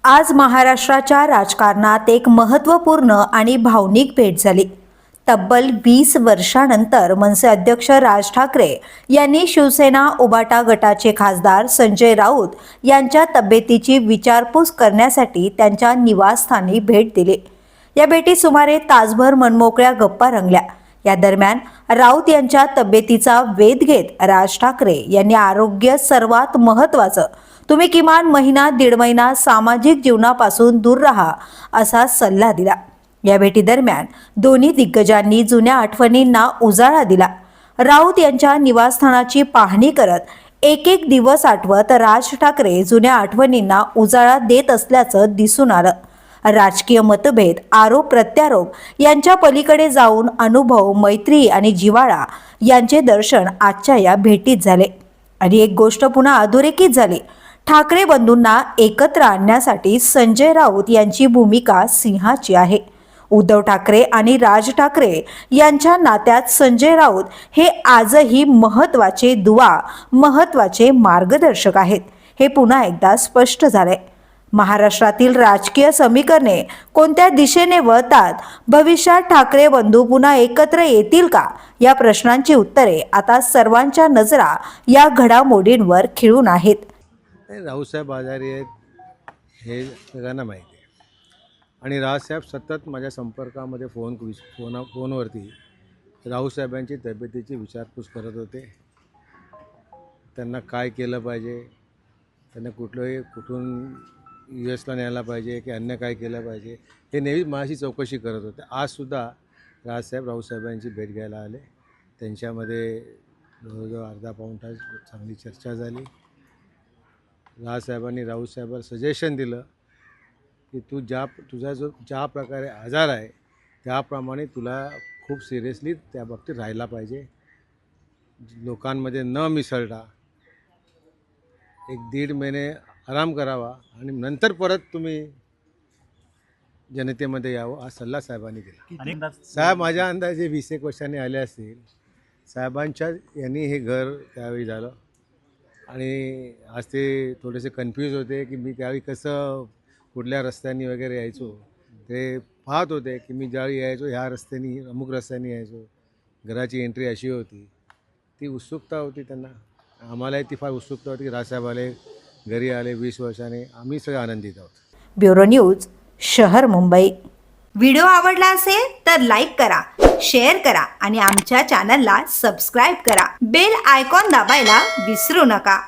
आज महाराष्ट्राच्या राजकारणात एक महत्त्वपूर्ण आणि भावनिक भेट झाली। तब्बल 20 वर्षांनंतर मनसे अध्यक्ष राज ठाकरे यांनी शिवसेना उबाटा गटाचे खासदार संजय राऊत यांच्या तब्येतीची विचारपूस करण्यासाठी त्यांच्या निवासस्थानी भेट दिली। या भेटीत सुमारे तासभर मनमोकळ्या गप्पा रंगल्या। या दरम्यान राऊत यांच्या तब्येतीचा वेध घेत राज ठाकरे यांनी आरोग्य सर्वात महत्त्वाचं, तुम्ही किमान महिना दीड महिना सामाजिक जीवनापासून दूर राहा असा सल्ला दिला। या भेटी दरम्यान दोन्ही दिग्गजांनी जुन्या आठवणींना उजाळा दिला। राऊत यांच्या निवासस्थानाची पाहणी करत एक एक दिवस आठवत राज ठाकरे जुन्या आठवणींना उजाळा देत असल्याचं दिसून आलं। राजकीय मतभेद, आरोप प्रत्यारोप यांच्या पलीकडे जाऊन अनुभव, मैत्री आणि जिव्हाळा यांचे दर्शन आजच्या या भेटीत झाले। आणि एक गोष्ट पुन्हा अधोरेखित झाली। ठाकरे बंधूंना एकत्र आणण्यासाठी संजय राऊत यांची भूमिका सिंहाची आहे। उद्धव ठाकरे आणि राज ठाकरे यांच्या नात्यात संजय राऊत हे आजही महत्त्वाचे दुवा, महत्त्वाचे मार्गदर्शक आहेत। हे पुन्हा एकदा स्पष्ट झाले। महाराष्ट्रातील राजकीय समीकरणे कोणत्या दिशेने वळतात, भविष्यात ठाकरे बंधू पुन्हा एकत्र येतील का, या प्रश्नांची उत्तरे आता सर्वांच्या नजरा या घडामोडींवर खिळून आहेत। रावसाहेब आजारी आहेत हे सगळ्यांना माहिती आहे आणि रावसाहेब सतत माझ्या संपर्कामध्ये फोनवरती रावसाहेबांची तब्येतीची विचारपूस करत होते। त्यांना काय केलं पाहिजे, त्यांना कुठून US ला न्यायला पाहिजे की अन्य काय केलं पाहिजे हे नेहमी माझी चौकशी करत होते। आजसुद्धा रावसाहेबांची भेट घ्यायला आले। त्यांच्यामध्ये जवळजवळ अर्धा पाऊण तास चांगली चर्चा झाली। रावसाहेबांनी राऊतसाहेबांना सजेशन दिलं की तुझा जो ज्या प्रकारे आजार आहे त्याप्रमाणे तुला खूप सिरियसली त्या बाबतीत राहायला पाहिजे। लोकांमध्ये न मिसळता 1-1.5 महिने आराम करावा आणि नंतर परत तुम्ही जनतेमध्ये यावं हा सल्ला साहेबांनी दिला। साहेब माझ्या अंदाजे 20-1 वर्षांनी आले असतील। साहेबांच्या यांनी हे घर त्यावेळी झालं आणि आज ते थोडेसे कन्फ्यूज होते की मी त्यावेळी कसं कुठल्या रस्त्यांनी वगैरे यायचो। ते पाहत होते की मी ज्यावेळी यायचो ह्या रस्त्यानी अमुक रस्त्यानी यायचो, घराची एंट्री अशी होती। ती उत्सुकता होती त्यांना, आम्हालाही ती फार उत्सुकता होती की रावसाहेब आले, घरी आले 20 वर्षांनी, आम्ही सगळे आनंदित आहोत। ब्युरो न्यूज, शहर मुंबई। व्हिडिओ आवडला असेल तर लाईक करा, शेअर करा आणि आमच्या चॅनलला सबस्क्राईब करा। बेल आयकॉन दाबायला विसरू नका।